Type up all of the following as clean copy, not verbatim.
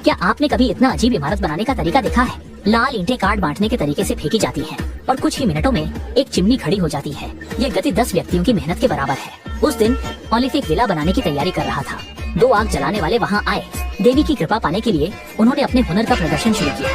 क्या आपने कभी इतना अजीब इमारत बनाने का तरीका देखा है? लाल ईंटें काट बांटने के तरीके से फेंकी जाती हैं और कुछ ही मिनटों में एक चिमनी खड़ी हो जाती है। यह गति 10 व्यक्तियों की मेहनत के बराबर है। उस दिन ओलिव एक विला बनाने की तैयारी कर रहा था। 2 आग जलाने वाले वहाँ आए। देवी की कृपा पाने के लिए उन्होंने अपने हुनर का प्रदर्शन शुरू किया।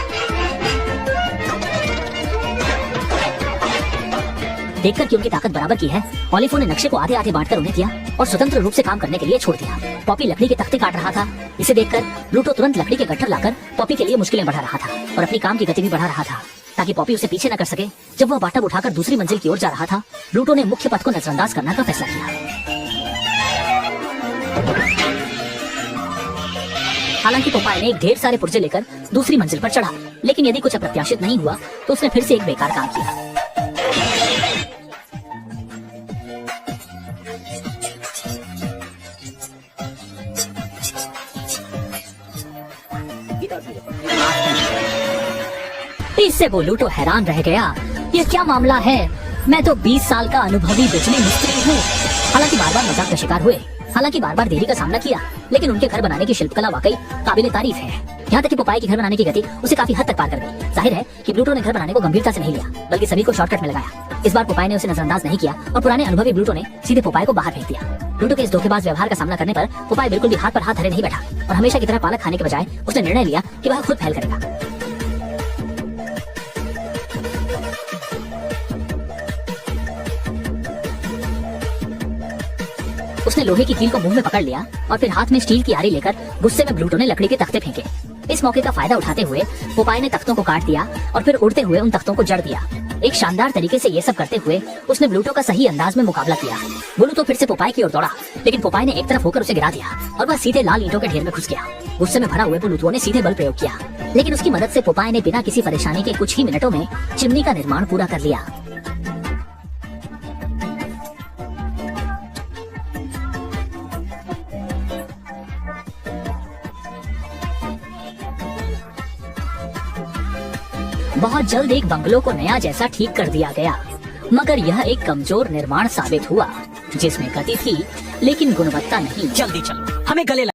देखकर कि उनकी ताकत बराबर की है, ओलिव ने नक्शे को आधे आधे बांटकर उन्हें दिया और स्वतंत्र रूप से काम करने के लिए छोड़ दिया। पॉपी लकड़ी के तख्ते काट रहा था। इसे देखकर ब्लूटो तुरंत लकड़ी के गट्ठर लाकर पॉपी के लिए मुश्किलें बढ़ा रहा था और अपनी काम की गति भी बढ़ा रहा था ताकि पॉपी उसे पीछे न कर सके। जब वह बाटब उठाकर दूसरी मंजिल की ओर जा रहा था, ब्लूटो ने मुख्य पथ को नजरअंदाज करने का फैसला किया। हालांकि पोपाय ने एक ढेर सारे पुर्जे लेकर दूसरी मंजिल पर चढ़ा, लेकिन यदि कुछ अप्रत्याशित नहीं हुआ तो उसने फिर से एक बेकार काम किया। इससे वो लूटो हैरान रह गया। ये क्या मामला है? मैं तो 20 साल का अनुभवी बिजली मिस्त्री हूँ। हालांकि बार बार मजाक का शिकार हुए, हालांकि बार बार देरी का सामना किया, लेकिन उनके घर बनाने की शिल्पकला वाकई काबिले तारीफ है। यहाँ तक कि पोपाय की घर बनाने की गति उसे काफी हद तक पार कर गई। जाहिर है कि ब्लूटो ने घर बनाने को गंभीरता से नहीं लिया, बल्कि सभी को शॉर्टकट में लगाया। इस बार पोपाय ने उसे नजरअंदाज नहीं किया और पुराने अनुभवी ब्लूटो ने सीधे पोपाय को बाहर फेंक दिया। ब्लूटो के इस धोखेबाज व्यवहार का सामना करने पर पोपाय बिल्कुल भी हाथ पर हाथ धरे नहीं बैठा और हमेशा की तरह पालक खाने के बजाय उसने निर्णय लिया कि वह खुद पहल करेगा। उसने लोहे की कील को मुंह में पकड़ लिया और फिर हाथ में स्टील की आरी लेकर गुस्से में ब्लूटो ने लकड़ी के तख्ते फेंके। इस मौके का फायदा उठाते हुए पोपाय ने तख्तों को काट दिया और फिर उड़ते हुए उन तख्तों को जड़ दिया। एक शानदार तरीके से ये सब करते हुए उसने ब्लूटो का सही अंदाज में मुकाबला किया। ब्लूटो फिर से पोपाय की ओर दौड़ा, लेकिन पोपाय ने एक तरफ होकर उसे गिरा दिया और वह सीधे लाल ईंटों के ढेर में घुस गया। गुस्से में भरा हुए ब्लूटो ने सीधे बल प्रयोग किया, लेकिन उसकी मदद से पोपाय ने बिना किसी परेशानी के कुछ ही मिनटों में चिमनी का निर्माण पूरा कर लिया। बहुत जल्द एक बंगलो को नया जैसा ठीक कर दिया गया, मगर यह एक कमजोर निर्माण साबित हुआ जिसमें गति थी लेकिन गुणवत्ता नहीं। जल्दी चलो, हमें गले